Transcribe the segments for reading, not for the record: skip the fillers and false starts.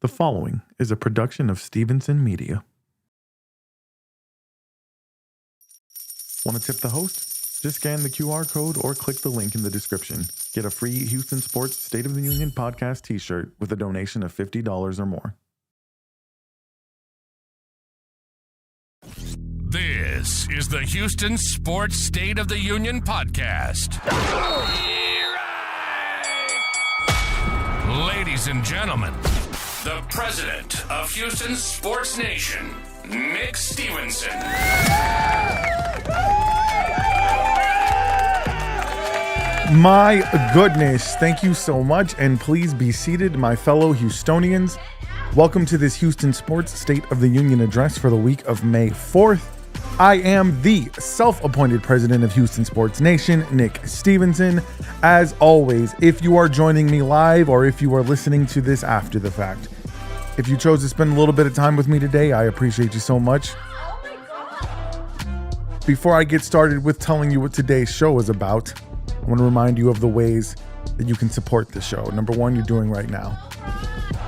The following is a production of Stevenson Media. Want to tip the host? Just scan the QR code or click the link in the description. Get a free Houston Sports State of the Union podcast t-shirt with a donation of $50 or more. This is the Houston Sports State of the Union podcast. Ladies and gentlemen, the president of Houston Sports Nation, Nick Stevenson. My goodness, thank you so much, and please be seated, my fellow Houstonians. Welcome to this Houston Sports State of the Union address for the week of May 4th. I am the self-appointed president of Houston Sports Nation, Nick Stevenson. As always, if you are joining me live or if you are listening to this after the fact, if you chose to spend a little bit of time with me today, I appreciate you so much. Before I get started with telling you what today's show is about, I want to remind you of the ways that you can support the show. Number one, you're doing right now.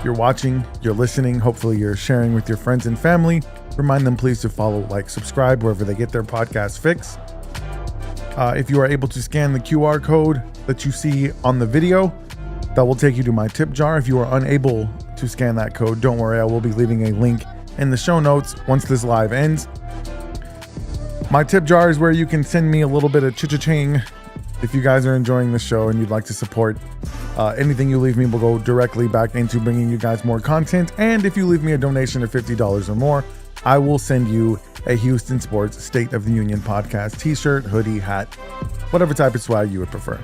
You're watching, you're listening, hopefully you're sharing with your friends and family. Remind them please to follow, like, subscribe wherever they get their podcast fix. If you are able to scan the QR code that you see on the video, that will take you to my tip jar. If you are unable to scan that code, don't worry, I will be leaving a link in the show notes once this live ends. My tip jar is where you can send me a little bit of cha-cha-ching. If you guys are enjoying the show and you'd like to support, anything you leave me will go directly back into bringing you guys more content. And if you leave me a donation of $50 or more, I will send you a Houston Sports State of the Union podcast t-shirt, hoodie, hat, whatever type of swag you would prefer.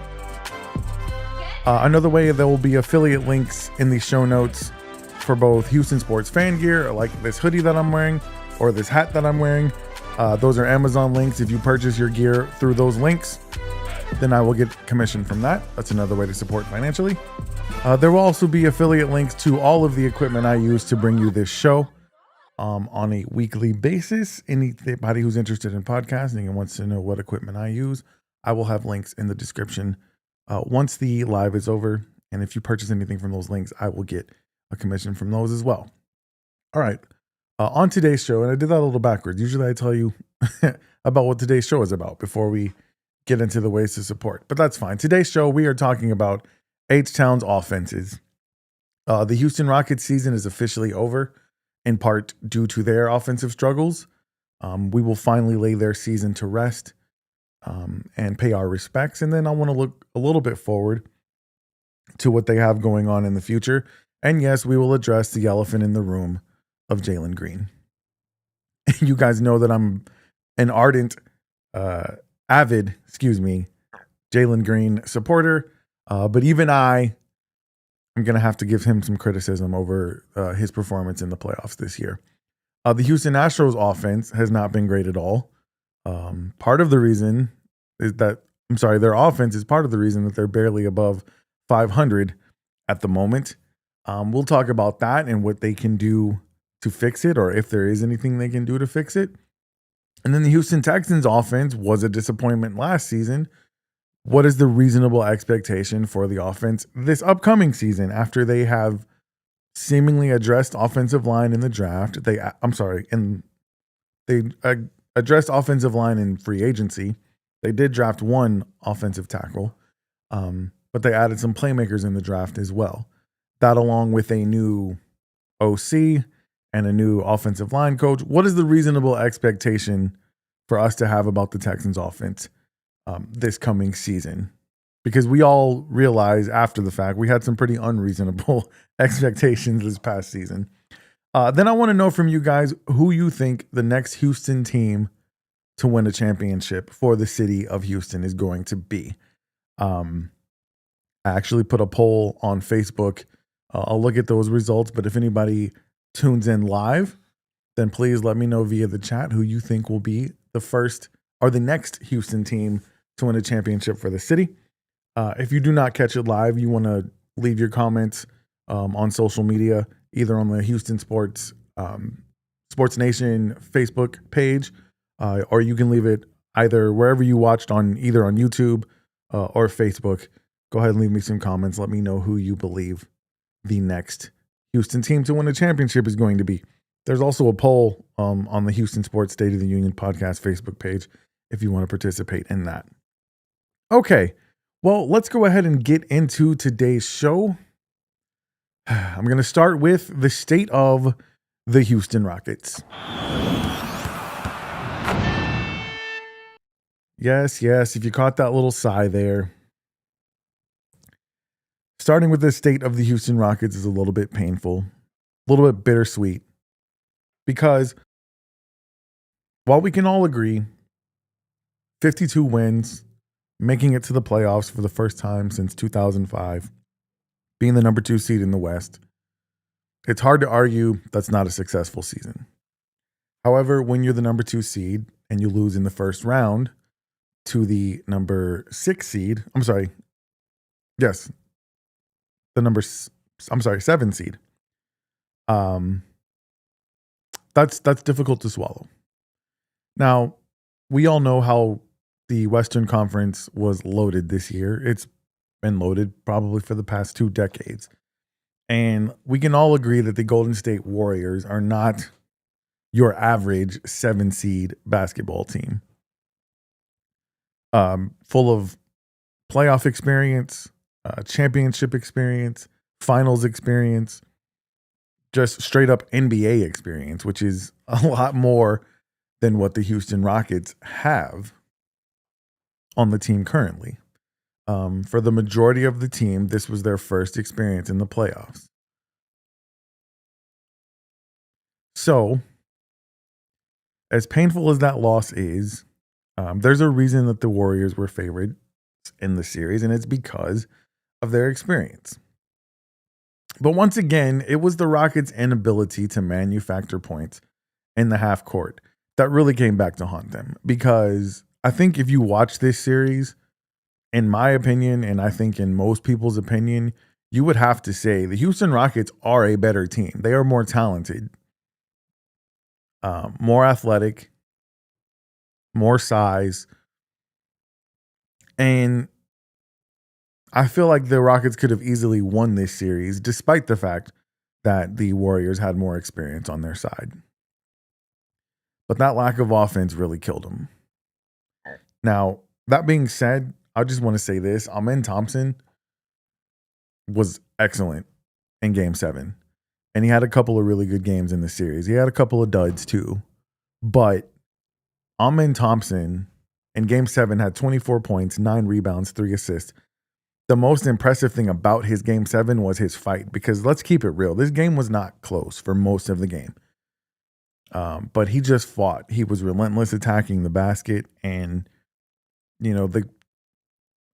Another way, there will be affiliate links in the show notes for both Houston Sports fan gear, like this hoodie that I'm wearing or this hat that I'm wearing. Those are Amazon links. If you purchase your gear through those links, then I will get commission from that. That's another way to support financially. There will also be affiliate links to all of the equipment I use to bring you this show on a weekly basis. Anybody who's interested in podcasting and wants to know what equipment I use, I will have links in the description once the live is over. And if you purchase anything from those links, I will get a commission from those as well. All right. On today's show, and I did that a little backwards. Usually I tell you about what today's show is about before we get into the ways to support, but that's fine. Today's show, we are talking about H-Town's offenses. The Houston Rockets season is officially over, in part due to their offensive struggles. We will finally lay their season to rest and pay our respects. And then I want to look a little bit forward to what they have going on in the future. And yes, we will address the elephant in the room of Jalen Green. You guys know that I'm an avid Jalen Green supporter. But even I'm going to have to give him some criticism over his performance in the playoffs this year. The Houston Astros offense has not been great at all. Part of the reason is that, their offense is part of the reason that they're barely above 500 at the moment. We'll talk about that and what they can do to fix it, or if there is anything they can do to fix it. And then the Houston Texans offense was a disappointment last season. What is the reasonable expectation for the offense this upcoming season after they have seemingly addressed offensive line in the draft? They addressed offensive line in free agency. They did draft one offensive tackle, but they added some playmakers in the draft as well. That, along with a new OC and a new offensive line coach. What is the reasonable expectation for us to have about the Texans offense this coming season? Because we all realize after the fact, we had some pretty unreasonable expectations this past season. Then I want to know from you guys who you think the next Houston team to win a championship for the city of Houston is going to be. I actually put a poll on Facebook. I'll look at those results, but if anybody tunes in live, then please let me know via the chat who you think will be the first or the next Houston team to win a championship for the city. If you do not catch it live, you want to leave your comments on social media, either on the Houston Sports Nation Facebook page, or you can leave it either wherever you watched either on YouTube or Facebook. Go ahead and leave me some comments. Let me know who you believe the next Houston team to win a championship is going to be. There's also a poll on the Houston Sports State of the Union podcast Facebook page if you want to participate in that. Okay, well, let's go ahead and get into today's show. I'm going to start with the state of the Houston Rockets. Yes, if you caught that little sigh there. Starting with the state of the Houston Rockets is a little bit painful, a little bit bittersweet, because while we can all agree, 52 wins, making it to the playoffs for the first time since 2005, being the number 2 seed in the West, it's hard to argue that's not a successful season. However, when you're the number 2 seed and you lose in the first round to the number 6 seed, the 7 seed. That's difficult to swallow. Now, we all know how the Western Conference was loaded this year. It's been loaded probably for the past 2 decades. And we can all agree that the Golden State Warriors are not your average 7 seed basketball team. Full of playoff experience, championship experience, finals experience, just straight up NBA experience, which is a lot more than what the Houston Rockets have on the team currently. For the majority of the team, this was their first experience in the playoffs. So, as painful as that loss is, there's a reason that the Warriors were favored in the series, and it's because of their experience. But once again, it was the Rockets' inability to manufacture points in the half court that really came back to haunt them. Because I think if you watch this series, in my opinion, and I think in most people's opinion, you would have to say the Houston Rockets are a better team. They are more talented, more athletic, more size. And I feel like the Rockets could have easily won this series, despite the fact that the Warriors had more experience on their side. But that lack of offense really killed them. Now, that being said, I just want to say this. Amen Thompson was excellent in Game 7. And he had a couple of really good games in the series. He had a couple of duds too. But Amen Thompson in Game 7 had 24 points, 9 rebounds, 3 assists. The most impressive thing about his Game 7 was his fight. Because let's keep it real. This game was not close for most of the game. But he just fought. He was relentless attacking the basket. And,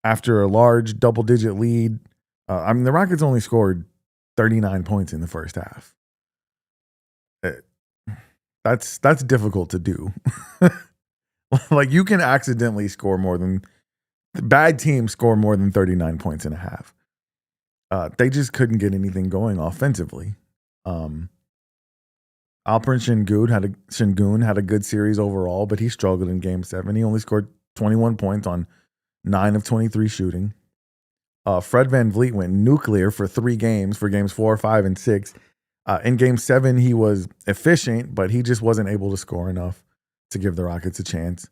after a large double-digit lead, the Rockets only scored 39 points in the first half. That's difficult to do. Like, you can accidentally score more than bad teams score more than 39 points in a half. They just couldn't get anything going offensively. Alperen Şengün had a good series overall, but he struggled in Game 7. He only scored 21 points on 9 of 23 shooting. Fred VanVleet went nuclear for 3 games, for Games 4, 5, and 6. In Game 7, he was efficient, but he just wasn't able to score enough to give the Rockets a chance.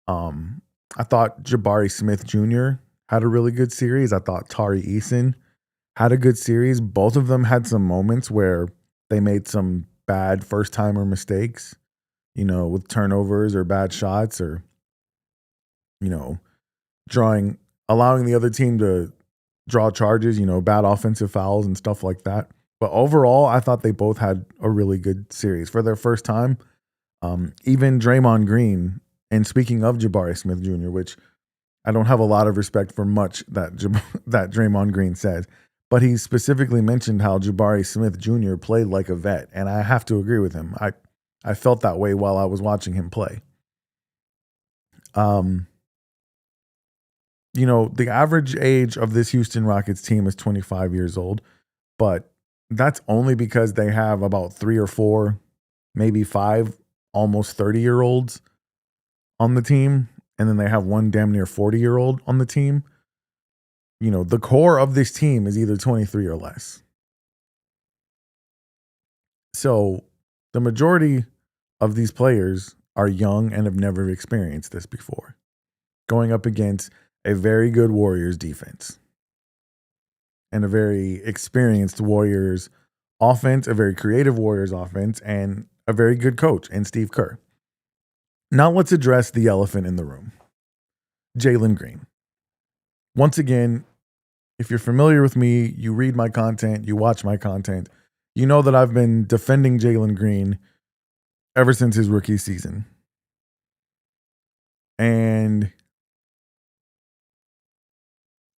I thought Jabari Smith Jr. had a really good series. I thought Tari Eason had a good series. Both of them had some moments where they made some bad first-timer mistakes, with turnovers or bad shots or, allowing the other team to draw charges, bad offensive fouls and stuff like that. But overall, I thought they both had a really good series for their first time. Even Draymond Green, and speaking of Jabari Smith Jr., which I don't have a lot of respect for much that Draymond Green says, but he specifically mentioned how Jabari Smith Jr. played like a vet, and I have to agree with him. I felt that way while I was watching him play. The average age of this Houston Rockets team is 25 years old, but that's only because they have about 3 or 4, maybe 5, almost 30-year-olds on the team, and then they have one damn near 40-year-old on the team. The core of this team is either 23 or less. So the majority of these players are young and have never experienced this before, going up against a very good Warriors defense and a very experienced Warriors offense, a very creative Warriors offense, and a very good coach in Steve Kerr. Now let's address the elephant in the room, Jalen Green. Once again, if you're familiar with me, you read my content, you watch my content, you know that I've been defending Jalen Green ever since his rookie season. And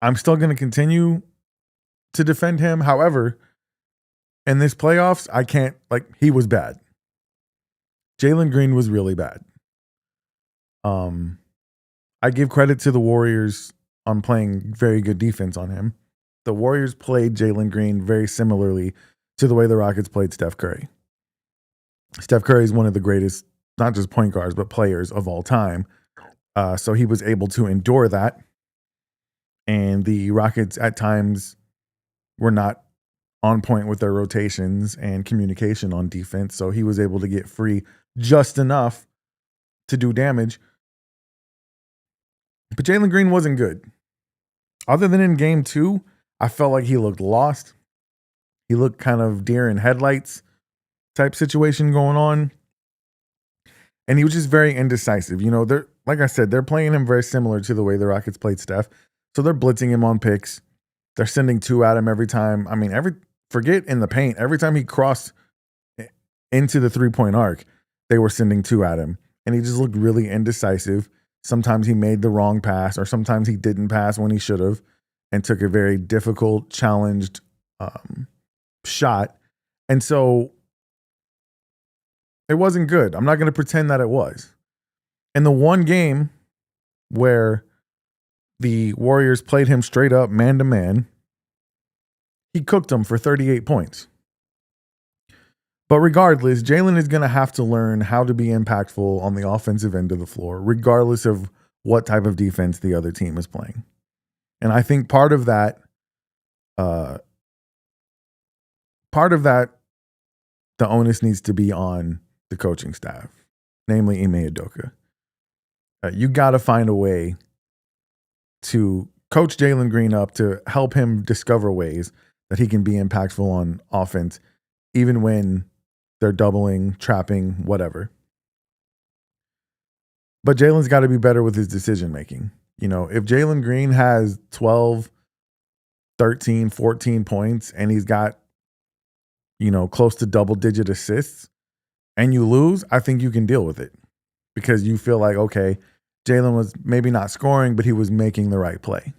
I'm still going to continue to defend him. However, in this playoffs, I can't, he was bad. Jalen Green was really bad. I give credit to the Warriors on playing very good defense on him. The Warriors played Jalen Green very similarly to the way the Rockets played Steph Curry. Steph Curry is one of the greatest, not just point guards, but players of all time. So he was able to endure that. And the Rockets at times were not on point with their rotations and communication on defense. So he was able to get free just enough to do damage. But Jalen Green wasn't good. Other than in game 2, I felt like he looked lost. He looked kind of deer in headlights type situation going on. And he was just very indecisive. You know, like I said, they're playing him very similar to the way the Rockets played Steph. So they're blitzing him on picks. They're sending 2 at him every time. I mean, forget in the paint. Every time he crossed into the 3-point arc, they were sending 2 at him. And he just looked really indecisive. Sometimes he made the wrong pass, or sometimes he didn't pass when he should have, and took a very difficult, challenged shot. And so it wasn't good. I'm not going to pretend that it was. In the one game where the Warriors played him straight up man-to-man, he cooked them for 38 points. But regardless, Jalen is going to have to learn how to be impactful on the offensive end of the floor, regardless of what type of defense the other team is playing. And I think part of that, the onus needs to be on the coaching staff, namely Ime Udoka. You got to find a way to coach Jalen Green up to help him discover ways that he can be impactful on offense, even when they're doubling, trapping, whatever. But Jalen's got to be better with his decision making. You know, if Jalen Green has 12, 13, 14 points and he's got, close to double-digit assists and you lose, I think you can deal with it because you feel like, okay, Jalen was maybe not scoring, but he was making the right play.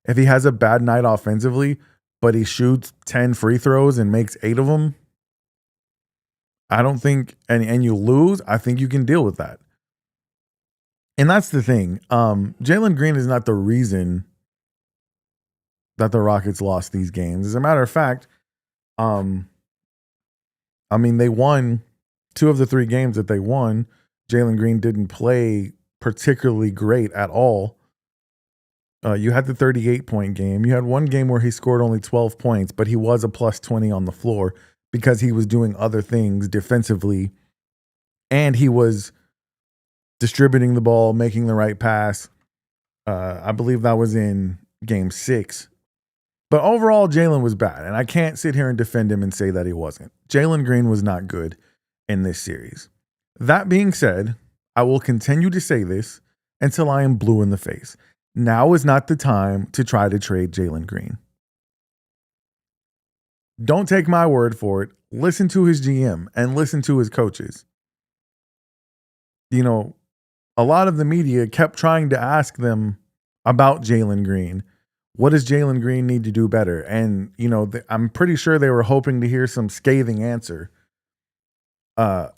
If he has a bad night offensively, but he shoots 10 free throws and makes 8 of them, I don't think, and you lose, I think you can deal with that. And that's the thing. Jalen Green is not the reason that the Rockets lost these games. As a matter of fact, they won 2 of the 3 games that they won. Jalen Green didn't play particularly great at all. You had the 38-point game. You had one game where he scored only 12 points, but he was a plus 20 on the floor because he was doing other things defensively, and he was distributing the ball, making the right pass. I believe that was in game 6. But overall, Jalen was bad, and I can't sit here and defend him and say that he wasn't. Jalen Green was not good in this series. That being said, I will continue to say this until I am blue in the face. Now is not the time to try to trade Jalen Green. Don't take my word for it. Listen to his GM and listen to his coaches. A lot of the media kept trying to ask them about Jalen Green. What does Jalen Green need to do better? And, I'm pretty sure they were hoping to hear some scathing answer. But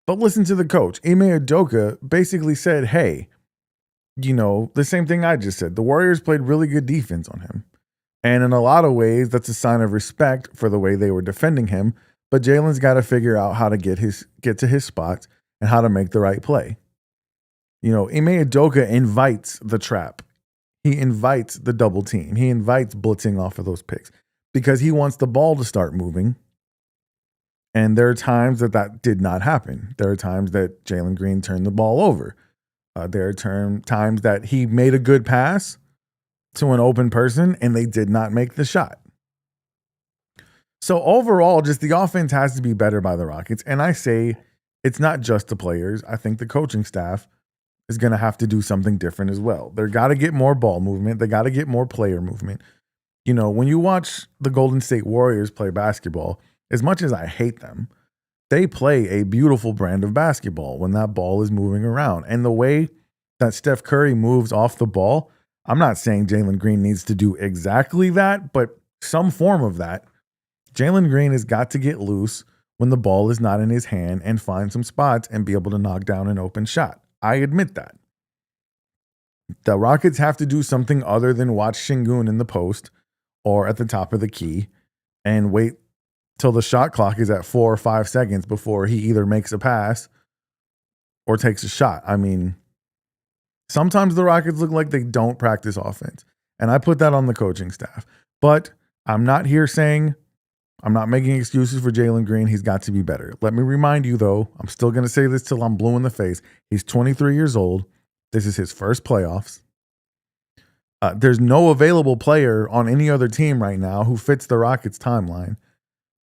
listen to the coach. Ime Udoka basically said, hey, the same thing I just said. The Warriors played really good defense on him. And in a lot of ways, that's a sign of respect for the way they were defending him. But Jalen's got to figure out how to get to his spots and how to make the right play. Ime Udoka invites the trap. He invites the double team. He invites blitzing off of those picks because he wants the ball to start moving. And there are times that did not happen. There are times that Jalen Green turned the ball over. There are times that he made a good pass to an open person and they did not make the shot. So overall, just the offense has to be better by the Rockets. And I say it's not just the players. I think the coaching staff is going to have to do something different as well. They've got to get more ball movement. They got to get more player movement. You know, when you watch the Golden State Warriors play basketball, as much as I hate them, they play a beautiful brand of basketball when that ball is moving around. And the way that Steph Curry moves off the ball, I'm not saying Jalen Green needs to do exactly that, but some form of that. Jalen Green has got to get loose when the ball is not in his hand and find some spots and be able to knock down an open shot. I admit that. The Rockets have to do something other than watch Şengün in the post or at the top of the key and wait till the shot clock is at 4 or 5 seconds before he either makes a pass or takes a shot. I mean, sometimes the Rockets look like they don't practice offense, and I put that on the coaching staff. But I'm not making excuses for Jalen Green. He's got to be better. Let me remind you, though, I'm still going to say this till I'm blue in the face. He's 23 years old. This is his first playoffs. There's no available player on any other team right now who fits the Rockets' timeline.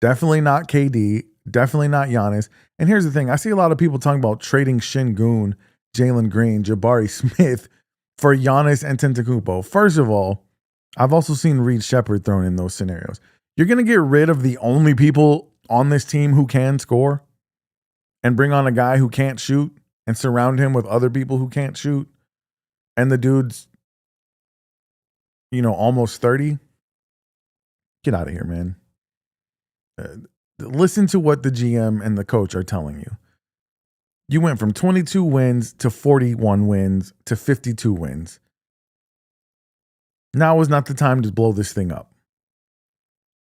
Definitely not KD. Definitely not Giannis. And here's the thing. I see a lot of people talking about trading Şengün, Jalen Green, Jabari Smith for Giannis Antetokounmpo. First of all, I've also seen Reed Shepherd thrown in those scenarios. You're going to get rid of the only people on this team who can score and bring on a guy who can't shoot and surround him with other people who can't shoot. And the dude's, almost 30. Get out of here, man. Listen to what the GM and the coach are telling you. You went from 22 wins to 41 wins to 52 wins. Now is not the time to blow this thing up.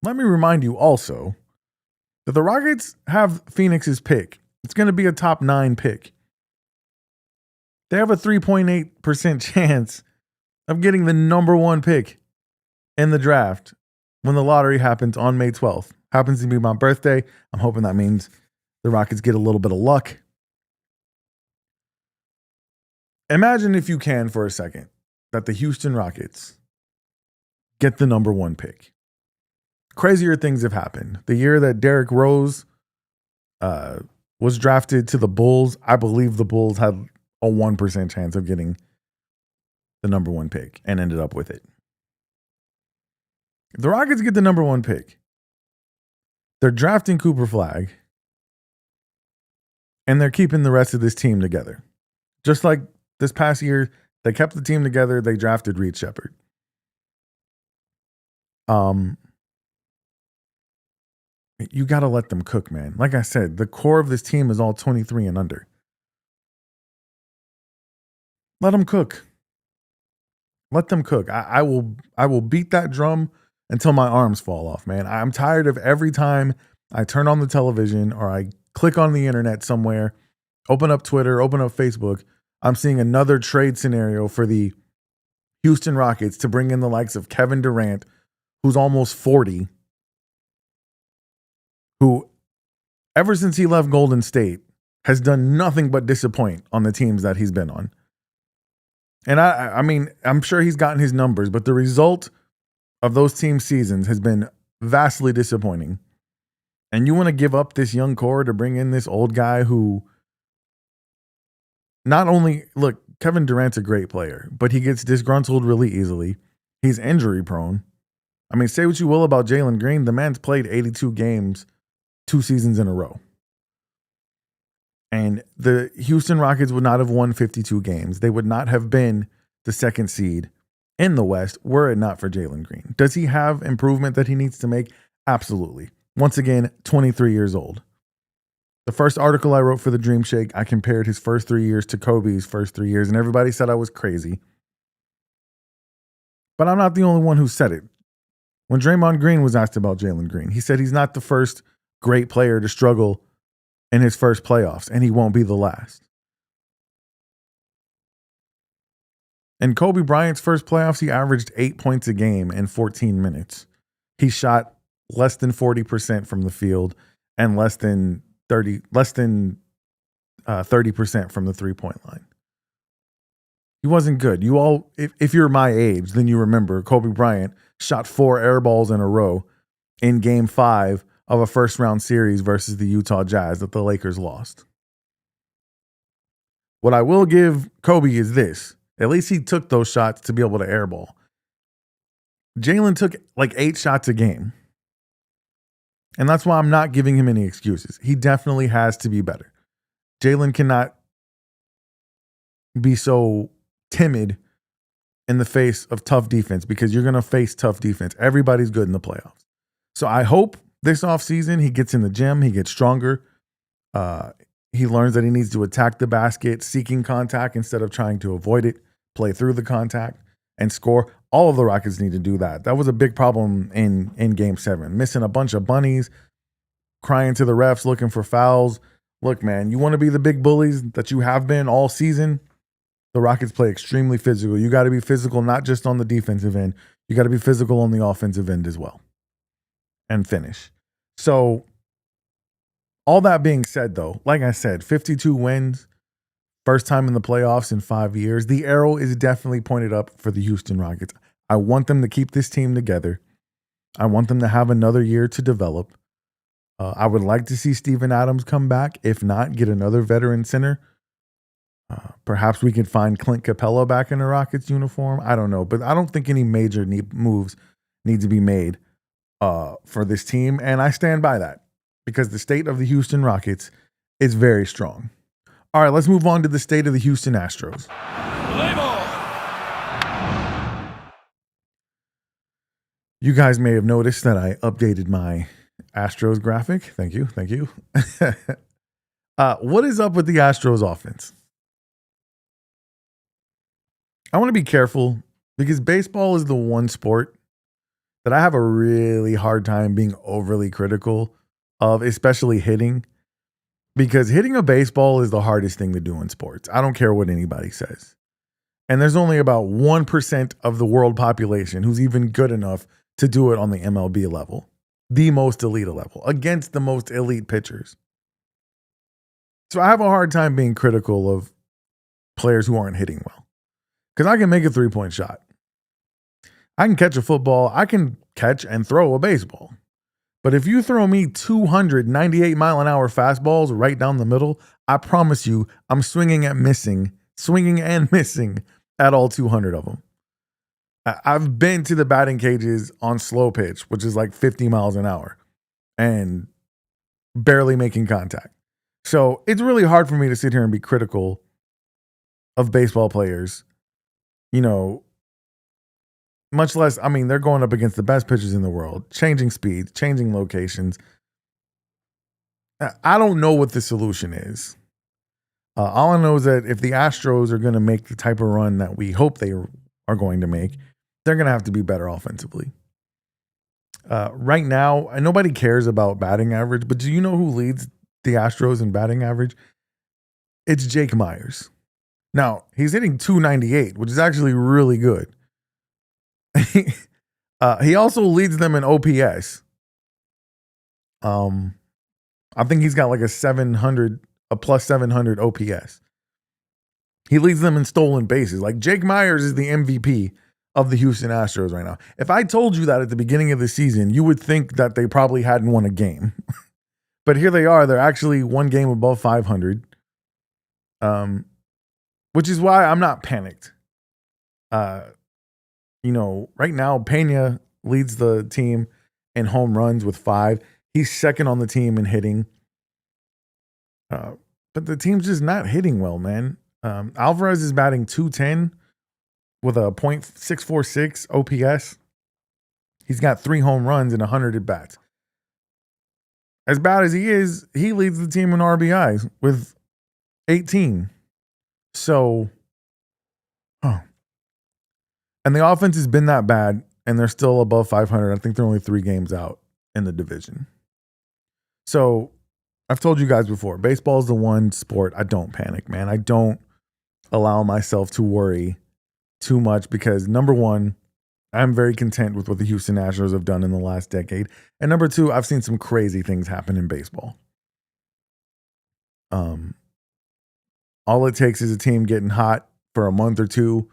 Let me remind you also that the Rockets have Phoenix's pick. It's going to be a top 9 pick. They have a 3.8% chance of getting the number 1 pick in the draft when the lottery happens on May 12th. Happens to be my birthday. I'm hoping that means the Rockets get a little bit of luck. Imagine, if you can for a second, that the Houston Rockets get the number 1 pick. Crazier things have happened. The year that Derrick Rose was drafted to the Bulls, I believe the Bulls had a 1% chance of getting the number 1 pick and ended up with it. If the Rockets get the number 1 pick, they're drafting Cooper Flagg, and they're keeping the rest of this team together. Just like this past year, they kept the team together. They drafted Reed Shepherd. You got to let them cook, man. Like I said, the core of this team is all 23 and under. Let them cook. Let them cook. I will beat that drum until my arms fall off, man. I'm tired of every time I turn on the television or I click on the internet somewhere, open up Twitter, open up Facebook, I'm seeing another trade scenario for the Houston Rockets to bring in the likes of Kevin Durant, who's almost 40, who, ever since he left Golden State, has done nothing but disappoint on the teams that he's been on. And I mean, I'm sure he's gotten his numbers, but the result of those team seasons has been vastly disappointing. And you want to give up this young core to bring in this old guy who not only, look, Kevin Durant's a great player, but he gets disgruntled really easily. He's injury prone. I mean, say what you will about Jalen Green, the man's played 82 games 2 seasons in a row. And the Houston Rockets would not have won 52 games. They would not have been the 2nd seed in the West were it not for Jalen Green. Does he have improvement that he needs to make? Absolutely. Once again, 23 years old. The first article I wrote for the Dream Shake, I compared his first 3 years to Kobe's first 3 years, and everybody said I was crazy. But I'm not the only one who said it. When Draymond Green was asked about Jalen Green, he said he's not the first great player to struggle in his first playoffs, and he won't be the last. In Kobe Bryant's first playoffs, he averaged 8 points a game in 14 minutes. He shot less than 40% from the field and less than 30% from the 3-point line. He wasn't good. You all, if you're my age, then you remember Kobe Bryant shot 4 air balls in a row in Game 5 of a first-round series versus the Utah Jazz that the Lakers lost. What I will give Kobe is this. At least he took those shots to be able to airball. Jalen took like 8 shots a game. And that's why I'm not giving him any excuses. He definitely has to be better. Jalen cannot be so timid in the face of tough defense, because you're going to face tough defense. Everybody's good in the playoffs. So I hope this offseason he gets in the gym, he gets stronger. He learns that he needs to attack the basket, seeking contact instead of trying to avoid it, play through the contact, and score. All of the Rockets need to do that. That was a big problem in Game 7. Missing a bunch of bunnies, crying to the refs, looking for fouls. Look, man, you want to be the big bullies that you have been all season? The Rockets play extremely physical. You got to be physical not just on the defensive end. You got to be physical on the offensive end as well. And finish. So, all that being said, though, like I said, 52 wins, first time in the playoffs in 5 years. The arrow is definitely pointed up for the Houston Rockets. I want them to keep this team together. I want them to have another year to develop. I would like to see Steven Adams come back. If not, get another veteran center. Perhaps we can find Clint Capella back in a Rockets uniform. I don't know. But I don't think any major moves need to be made for this team. And I stand by that, because the state of the Houston Rockets is very strong. All right, let's move on to the state of the Houston Astros. You guys may have noticed that I updated my Astros graphic. Thank you. What is up with the Astros offense? I want to be careful, because baseball is the one sport that I have a really hard time being overly critical of, especially hitting, because hitting a baseball is the hardest thing to do in sports. I don't care what anybody says. And there's only about 1% of the world population who's even good enough to do it on the MLB level, the most elite level, against the most elite pitchers. So I have a hard time being critical of players who aren't hitting well, because I can make a 3-point shot. I can catch a football. I can catch and throw a baseball. But if you throw me 298-mile-an-hour fastballs right down the middle, I promise you I'm swinging and missing at all 200 of them. I've been to the batting cages on slow pitch, which is like 50 miles an hour, and barely making contact. So it's really hard for me to sit here and be critical of baseball players, much less, they're going up against the best pitchers in the world, changing speeds, changing locations. I don't know what the solution is. All I know is that if the Astros are going to make the type of run that we hope they are going to make, they're going to have to be better offensively. Right now, nobody cares about batting average, but do you know who leads the Astros in batting average? It's Jake Myers. Now, he's hitting 298, which is actually really good. He also leads them in OPS. I think he's got like a plus 700 OPS. He leads them in stolen bases. Like, Jake Myers is the MVP of the Houston Astros right now. If I told you that at the beginning of the season, you would think that they probably hadn't won a game. But here they are. They're actually one game above 500. Which is why I'm not panicked. Right now, Pena leads the team in home runs with 5. He's second on the team in hitting. But the team's just not hitting well, man. Alvarez is batting .210 with a .646 OPS. He's got 3 home runs and 100 at bats. As bad as he is, he leads the team in RBIs with 18. So, and the offense has been that bad, and they're still above 500. I think they're only 3 games out in the division. So, I've told you guys before, baseball is the one sport I don't panic, man. I don't allow myself to worry too much because, number one, I'm very content with what the Houston Astros have done in the last decade. And number two, I've seen some crazy things happen in baseball. All it takes is a team getting hot for a month or two,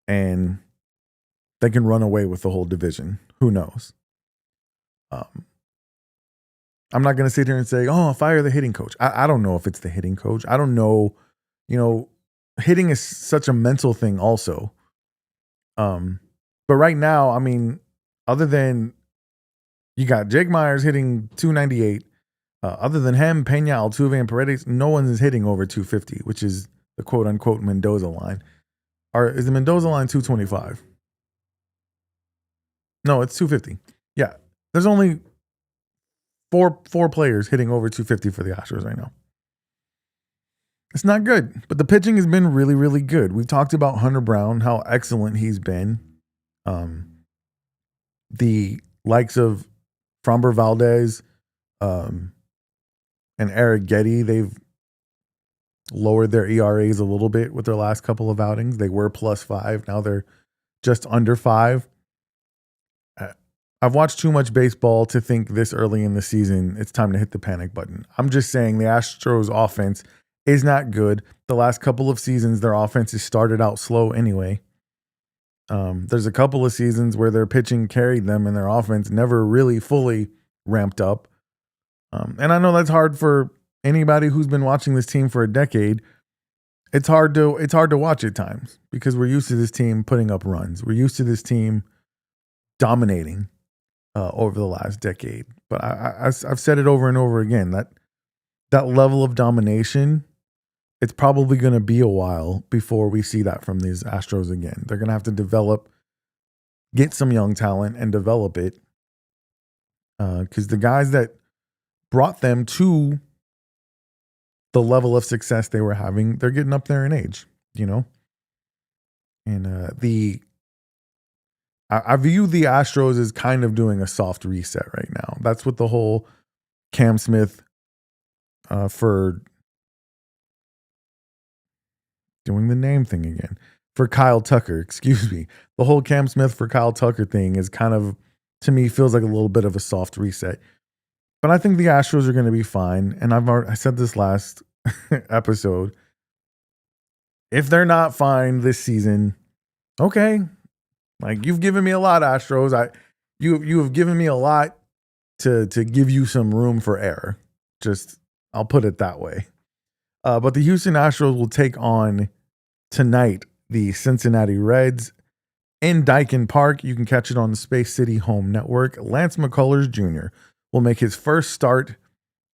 and they can run away with the whole division. Who knows? I'm not going to sit here and say, oh, fire the hitting coach. I don't know if it's the hitting coach. I don't know. Hitting is such a mental thing also. But right now, I mean, other than you got Jake Myers hitting 298, other than him, Pena, Altuve, and Paredes, no one is hitting over 250, which is the quote unquote Mendoza line. Or is the Mendoza line 225? No, it's 250. Yeah. There's only four players hitting over 250 for the Astros right now. It's not good, but the pitching has been really, really good. We talked about Hunter Brown, how excellent he's been. The likes of Framber Valdez and Eric Getty, they've lowered their ERAs a little bit with their last couple of outings. They were +5. Now they're just under 5. I've watched too much baseball to think this early in the season it's time to hit the panic button. I'm just saying the Astros offense is not good. The last couple of seasons, their offense has started out slow anyway. There's a couple of seasons where their pitching carried them and their offense never really fully ramped up. And I know that's hard for anybody who's been watching this team for a decade. It's hard to watch at times because we're used to this team putting up runs. We're used to this team dominating over the last decade. But I've said it over and over again, that level of domination, it's probably going to be a while before we see that from these Astros again. They're going to have to get some young talent and develop it. Because the guys that brought them to the level of success they were having, they're getting up there in age, And I view the Astros as kind of doing a soft reset right now. That's what the whole Cam Smith for doing the name thing again. For Kyle Tucker, excuse me. The whole Cam Smith for Kyle Tucker thing is kind of, to me, feels like a little bit of a soft reset. But I think the Astros are going to be fine. And I said this last episode. If they're not fine this season, okay. Like, you've given me a lot, Astros. You have given me a lot to give you some room for error. I'll put it that way. But the Houston Astros will take on tonight the Cincinnati Reds in Daikin Park. You can catch it on the Space City Home Network. Lance McCullers Jr. will make his first start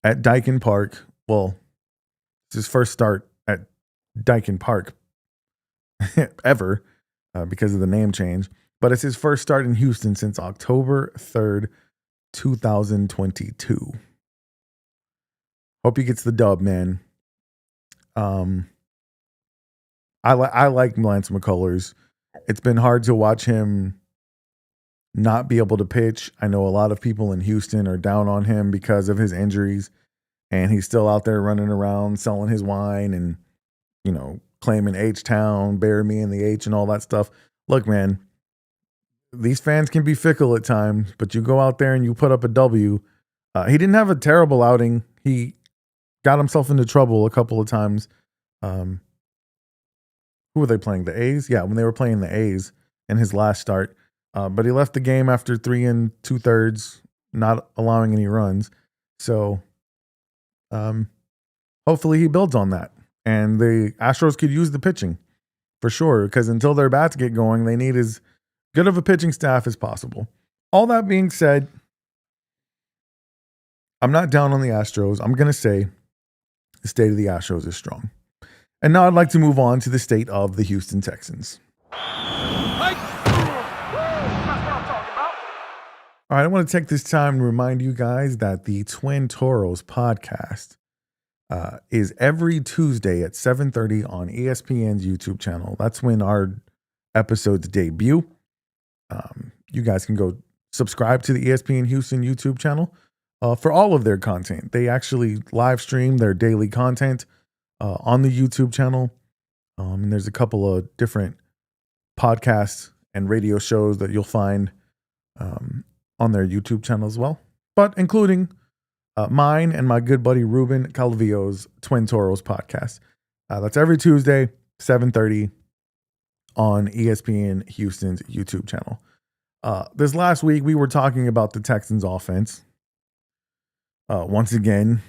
at Daikin Park. Well, it's his first start at Daikin Park ever because of the name change. But it's his first start in Houston since October 3rd, 2022. Hope he gets the dub, man. I like Lance McCullers. It's been hard to watch him not be able to pitch. I know a lot of people in Houston are down on him because of his injuries, and he's still out there running around selling his wine and, claiming H-Town, bury me in the H and all that stuff. Look, man, these fans can be fickle at times, but you go out there and you put up a W. He didn't have a terrible outing. He got himself into trouble a couple of times. Who were they playing? The A's? Yeah, when they were playing the A's in his last start. But he left the game after 3 2/3, not allowing any runs. So hopefully he builds on that. And the Astros could use the pitching for sure, because until their bats get going, they need as good of a pitching staff as possible. All that being said, I'm not down on the Astros. I'm going to say the state of the Astros is strong. And now I'd like to move on to the state of the Houston Texans. All right, I want to take this time to remind you guys that the Twin Toros podcast is every Tuesday at 7:30 on ESPN's YouTube channel. That's when our episodes debut. You guys can go subscribe to the ESPN Houston YouTube channel for all of their content. They actually live stream their daily content on the YouTube channel. And there's a couple of different podcasts and radio shows that you'll find on their YouTube channel as well, but including mine and my good buddy Ruben Calvillo's Twin Toros podcast. That's every Tuesday, 7:30 on ESPN Houston's YouTube channel. This last week, we were talking about the Texans offense. Once again,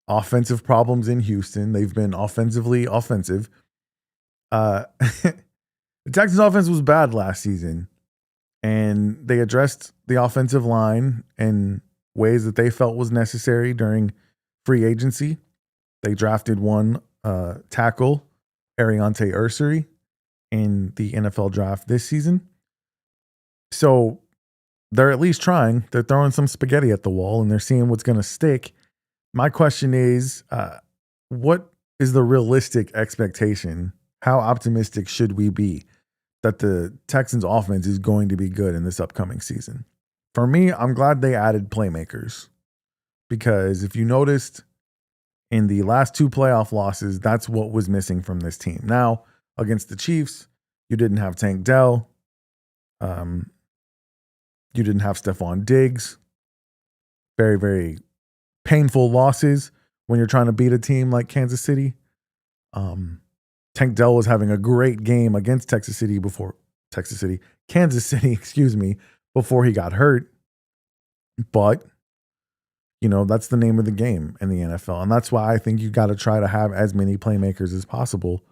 offensive problems in Houston. They've been offensively offensive. The Texans offense was bad last season, and they addressed the offensive line in ways that they felt was necessary during free agency. They drafted one tackle, Ariante Ursary, in the NFL draft this season. So they're at least trying. They're throwing some spaghetti at the wall, and they're seeing what's going to stick. My question is, what is the realistic expectation? How optimistic should we be that the Texans offense is going to be good in this upcoming season? For me, I'm glad they added playmakers, because if you noticed in the last two playoff losses, that's what was missing from this team. Now, against the Chiefs, you didn't have Tank Dell. You didn't have Stephon Diggs. Very, very painful losses when you're trying to beat a team like Kansas City. Tank Dell was having a great game against Kansas City, before he got hurt. But, that's the name of the game in the NFL. And that's why I think you got to try to have as many playmakers as possible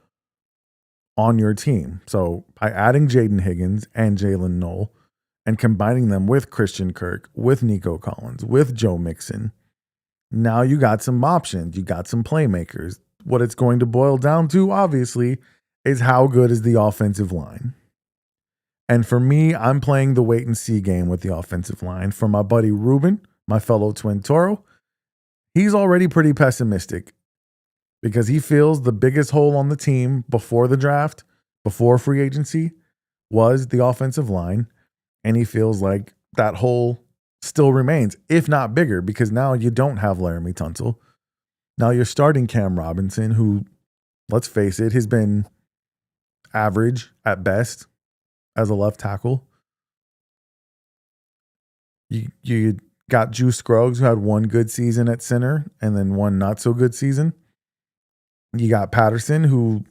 on your team. So by adding Jaden Higgins and Jalen Noel and combining them with Christian Kirk, with Nico Collins, with Joe Mixon, now you got some options. You got some playmakers. What it's going to boil down to, obviously, is how good is the offensive line. And for me, I'm playing the wait and see game with the offensive line. For my buddy Ruben, my fellow Twin Toro, he's already pretty pessimistic because he feels the biggest hole on the team before the draft, before free agency, was the offensive line. And he feels like that hole still remains, if not bigger, because now you don't have Laramie Tunsil. Now you're starting Cam Robinson, who, let's face it, has been average at best as a left tackle. You got Juice Scruggs, who had one good season at center and then one not so good season. You got Patterson, who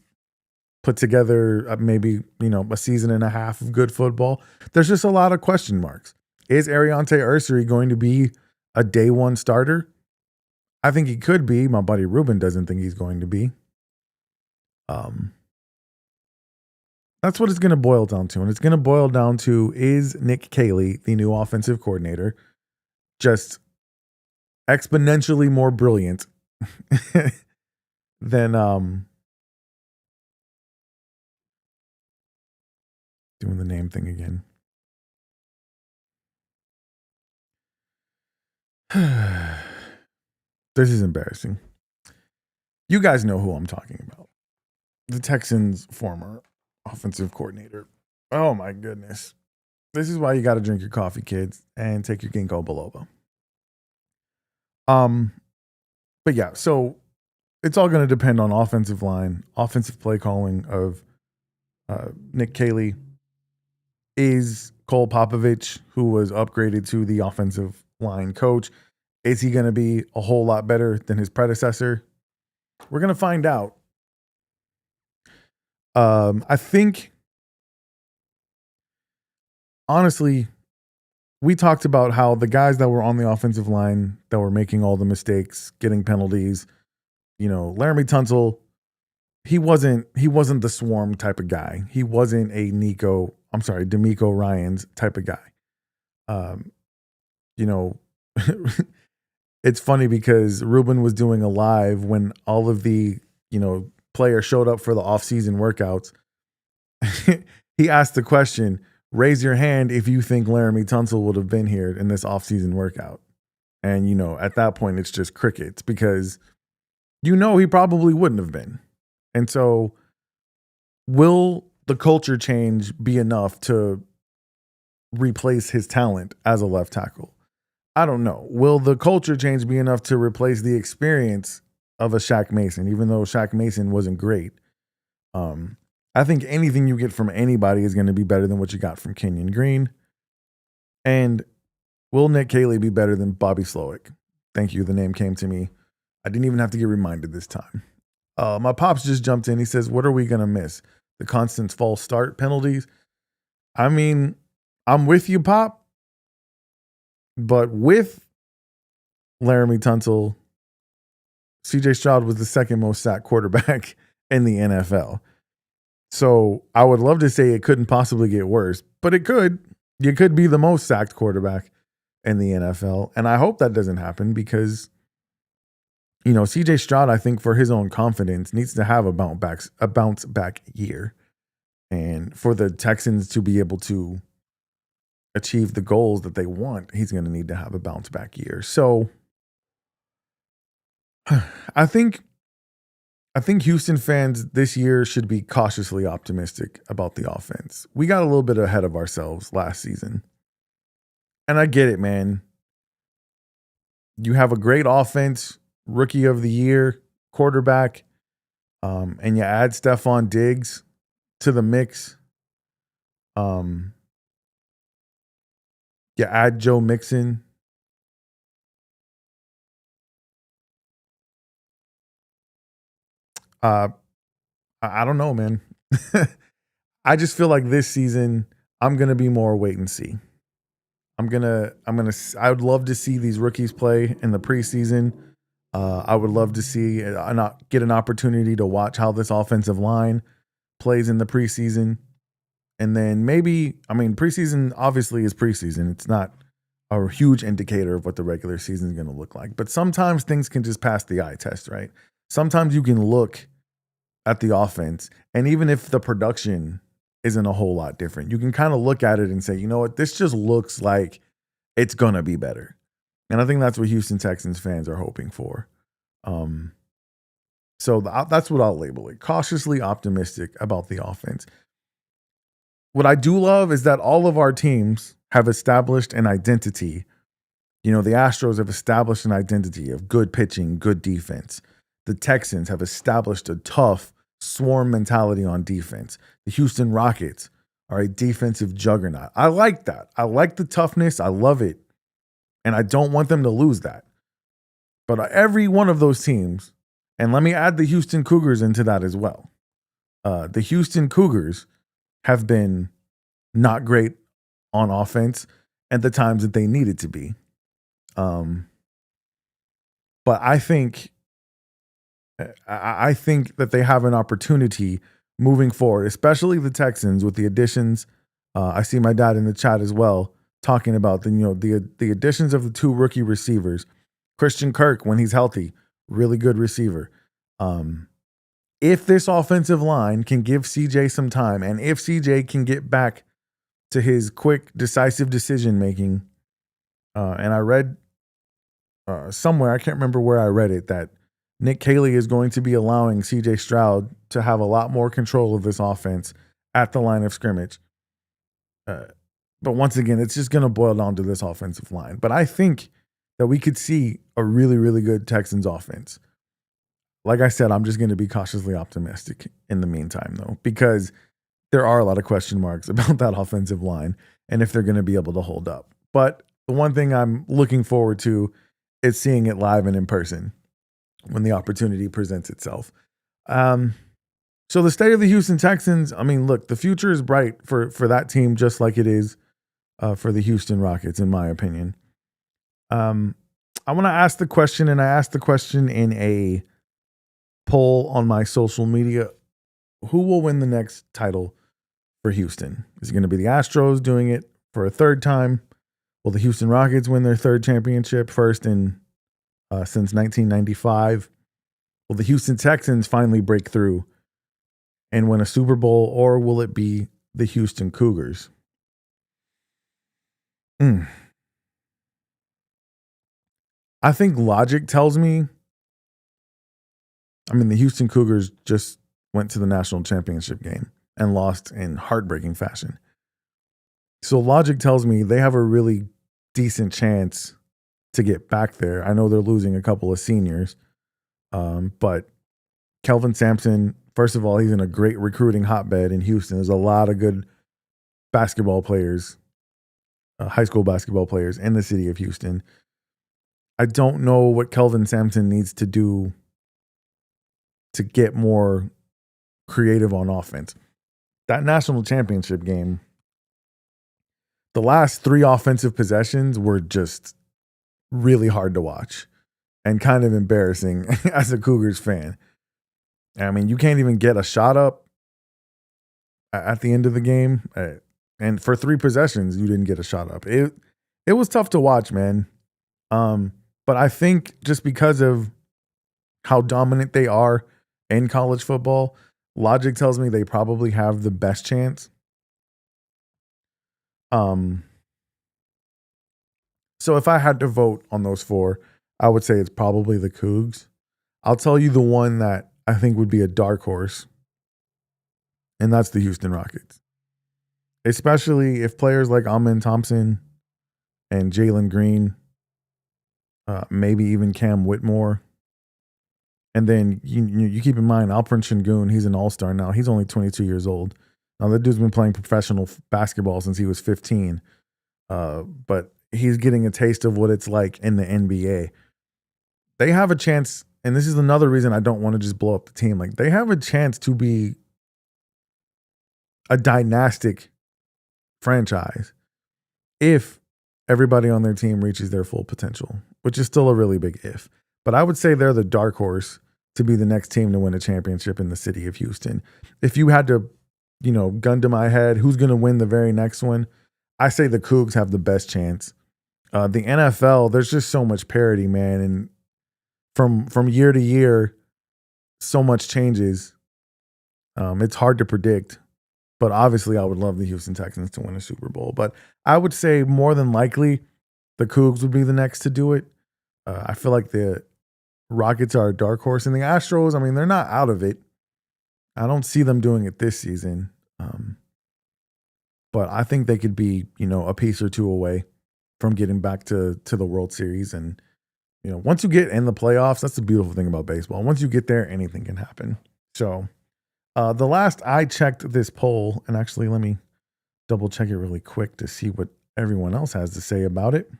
put together maybe, a season and a half of good football. There's just a lot of question marks. Is Ariante Ursary going to be a day one starter? I think he could be. My buddy Ruben doesn't think he's going to be. That's what it's going to boil down to. And it's going to boil down to, is Nick Caley, the new offensive coordinator, just exponentially more brilliant than doing the name thing again. This is embarrassing. You guys know who I'm talking about. The Texans' former offensive coordinator. Oh my goodness. This is why you got to drink your coffee, kids, and take your ginkgo biloba. But yeah, so it's all going to depend on offensive line, offensive play calling of Nick Caley. Is Cole Popovich, who was upgraded to the offensive line coach, is he going to be a whole lot better than his predecessor? We're going to find out. I think, honestly, we talked about how the guys that were on the offensive line that were making all the mistakes, getting penalties, Laramie Tunsil, he wasn't the swarm type of guy. He wasn't a DeMeco Ryans type of guy. It's funny because Ruben was doing a live when all of the, players showed up for the off-season workouts. He asked the question, raise your hand if you think Laramie Tunsil would have been here in this off-season workout. And, at that point, it's just crickets because, he probably wouldn't have been. And so will the culture change be enough to replace his talent as a left tackle? I don't know. Will the culture change be enough to replace the experience of a Shaq Mason, even though Shaq Mason wasn't great? I think anything you get from anybody is going to be better than what you got from Kenyon Green. And will Nick Caley be better than Bobby Slowick? Thank you. The name came to me. I didn't even have to get reminded this time. My pops just jumped in. He says, what are we going to miss? The constant false start penalties? I mean, I'm with you, Pop. But with Laramie Tunsil, CJ Stroud was the second most sacked quarterback in the NFL. So I would love to say it couldn't possibly get worse, but it could. You could be the most sacked quarterback in the NFL. And I hope that doesn't happen because, you know, CJ Stroud, I think for his own confidence, needs to have a bounce back year. And for the Texans to be able to achieve the goals that they want, he's going to need to have a bounce back year. So I think Houston fans this year should be cautiously optimistic about the offense. We got a little bit ahead of ourselves last season. And I get it, man. You have a great offense, rookie of the year, quarterback, and you add Stephon Diggs to the mix. You add Joe Mixon. I don't know, man. I just feel like this season I'm gonna be more wait and see. I would love to see these rookies play in the preseason. I would love to see get an opportunity to watch how this offensive line plays in the preseason. And then maybe, I mean, preseason obviously is preseason. It's not a huge indicator of what the regular season is going to look like. But sometimes things can just pass the eye test, right? Sometimes you can look at the offense, and even if the production isn't a whole lot different, you can kind of look at it and say, you know what, this just looks like it's going to be better. And I think that's what Houston Texans fans are hoping for. So that's what I'll label it. Cautiously optimistic about the offense. What I do love is that all of our teams have established an identity. You know, the Astros have established an identity of good pitching, good defense. The Texans have established a tough swarm mentality on defense. The Houston Rockets are a defensive juggernaut. I like that. I like the toughness. I love it. And I don't want them to lose that. But every one of those teams, and let me add the Houston Cougars into that as well. The Houston Cougars have been not great on offense at the times that they needed to be. But I think that they have an opportunity moving forward, especially the Texans with the additions. I see my dad in the chat as well talking about the additions of the two rookie receivers. Christian Kirk, when he's healthy, really good receiver. If this offensive line can give CJ some time, and if CJ can get back to his quick, decisive decision making, and I read somewhere, I can't remember where I read it, that Nick Caley is going to be allowing CJ Stroud to have a lot more control of this offense at the line of scrimmage. But once again, it's just going to boil down to this offensive line. But I think that we could see a really, really good Texans offense. Like I said, I'm just going to be cautiously optimistic in the meantime, though, because there are a lot of question marks about that offensive line and if they're going to be able to hold up. But the one thing I'm looking forward to is seeing it live and in person when the opportunity presents itself. So the state of the Houston Texans, I mean, look, the future is bright for that team, just like it is for the Houston Rockets, in my opinion. I want to ask the question, and I asked the question in a poll on my social media. Who will win the next title for Houston? Is it going to be the Astros doing it for a third time? Will the Houston Rockets win their third championship, first in since 1995? Will the Houston Texans finally break through and win a Super Bowl, or will it be the Houston Cougars? I think logic tells me, the Houston Cougars just went to the national championship game and lost in heartbreaking fashion. So logic tells me they have a really decent chance to get back there. I know they're losing a couple of seniors, but Kelvin Sampson, First of all, he's in a great recruiting hotbed in Houston. There's a lot of good basketball players, high school basketball players in the city of Houston. I don't know what Kelvin Sampson needs to do to get more creative on offense. That national championship game, the last 3 offensive possessions were just really hard to watch and kind of embarrassing as a Cougars fan. I mean, you can't even get a shot up at the end of the game. And for 3 possessions, you didn't get a shot up. It was tough to watch, man. But I think just because of how dominant they are in college football, logic tells me they probably have the best chance. So if I had to vote on those 4, I would say it's probably the Cougs. I'll tell you the one that I think would be a dark horse, and that's the Houston Rockets. Especially if players like Amen Thompson and Jalen Green, maybe even Cam Whitmore. And then you keep in mind, Alperen Şengün, he's an all-star now. He's only 22 years old. Now, that dude's been playing professional basketball since he was 15. But he's getting a taste of what it's like in the NBA. They have a chance, and this is another reason I don't want to just blow up the team. Like, they have a chance to be a dynastic franchise if everybody on their team reaches their full potential, which is still a really big if. But I would say they're the dark horse to be the next team to win a championship in the city of Houston. If you had to, gun to my head, who's going to win the very next one? I say the Cougs have the best chance. The NFL, there's just so much parity, man. And from year to year, so much changes. It's hard to predict. But obviously, I would love the Houston Texans to win a Super Bowl. But I would say more than likely, the Cougs would be the next to do it. I feel like the Rockets are a dark horse. And the Astros, I mean, they're not out of it. I don't see them doing it this season. But I think they could be, a piece or 2 away from getting back to the World Series. And, once you get in the playoffs, that's the beautiful thing about baseball. Once you get there, anything can happen. So the last I checked this poll, and actually let me double check it really quick to see what everyone else has to say about it.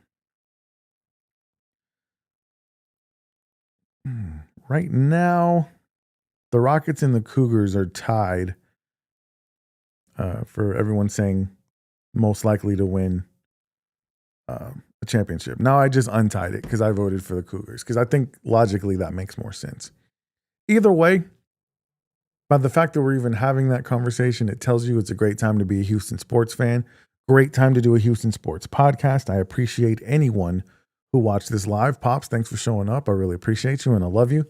Right now, the Rockets and the Cougars are tied for everyone saying most likely to win a championship. Now I just untied it because I voted for the Cougars because I think logically that makes more sense. Either way, by the fact that we're even having that conversation, it tells you it's a great time to be a Houston sports fan. Great time to do a Houston sports podcast. I appreciate anyone who watched this live. Pops, thanks for showing up. I really appreciate you and I love you.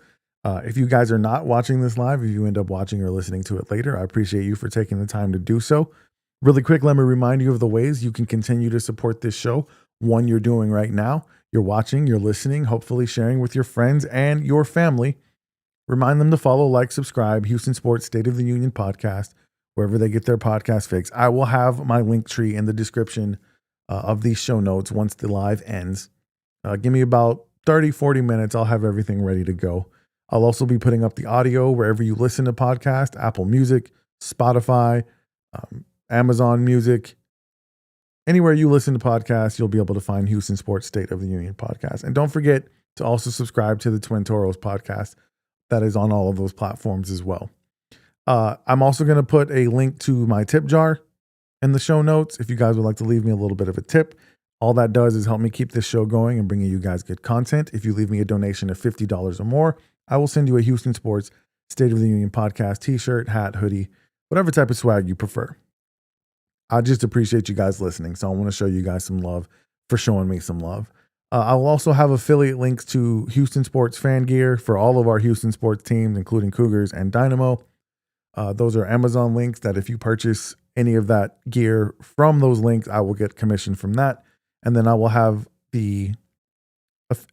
If you guys are not watching this live, if you end up watching or listening to it later, I appreciate you for taking the time to do so. Really quick, let me remind you of the ways you can continue to support this show. One, you're doing right now. You're watching, you're listening, hopefully sharing with your friends and your family. Remind them to follow, like, subscribe, Houston Sports State of the Union podcast, wherever they get their podcast fix. I will have my link tree in the description of these show notes once the live ends. Give me about 30, 40 minutes. I'll have everything ready to go. I'll also be putting up the audio wherever you listen to podcasts, Apple Music, Spotify, Amazon Music. Anywhere you listen to podcasts, you'll be able to find Houston Sports State of the Union podcast. And don't forget to also subscribe to the Twin Toros podcast. That is on all of those platforms as well. I'm also going to put a link to my tip jar in the show notes. If you guys would like to leave me a little bit of a tip, all that does is help me keep this show going and bringing you guys good content. If you leave me a donation of $50 or more, I will send you a Houston Sports State of the Union podcast t-shirt, hat, hoodie, whatever type of swag you prefer. I just appreciate you guys listening. So I want to show you guys some love for showing me some love. I will also have affiliate links to Houston Sports fan gear for all of our Houston sports teams, including Cougars and Dynamo. Those are Amazon links that if you purchase any of that gear from those links, I will get commission from that. And then I will have the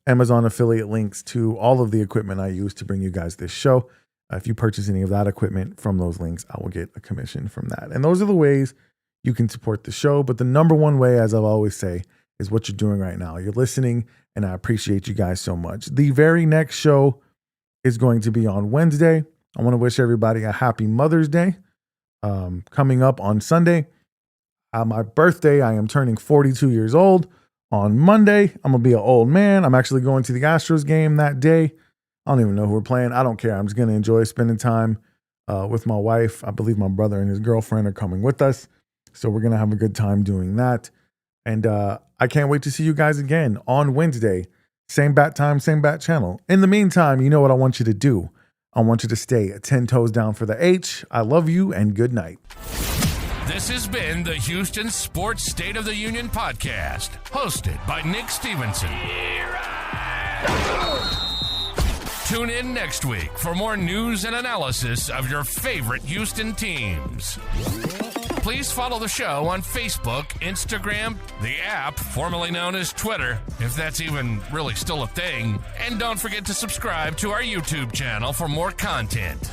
Amazon affiliate links to all of the equipment I use to bring you guys this show. If you purchase any of that equipment from those links, I will get a commission from that. And those are the ways you can support the show. But the number one way, as I'll always say, is what you're doing right now. You're listening, and I appreciate you guys so much. The very next show is going to be on Wednesday. I want to wish everybody a happy Mother's Day. Coming up on Sunday, my birthday, I am turning 42 years old. On Monday, I'm going to be an old man. I'm actually going to the Astros game that day. I don't even know who we're playing. I don't care. I'm just going to enjoy spending time with my wife. I believe my brother and his girlfriend are coming with us. So we're going to have a good time doing that. And I can't wait to see you guys again on Wednesday. Same bat time, same bat channel. In the meantime, you know what I want you to do. I want you to stay 10 toes down for the H. I love you and good night. This has been the Houston Sports State of the Union podcast, hosted by Nick Stevenson. Tune in next week for more news and analysis of your favorite Houston teams. Please follow the show on Facebook, Instagram, the app, formerly known as Twitter, if that's even really still a thing. And don't forget to subscribe to our YouTube channel for more content.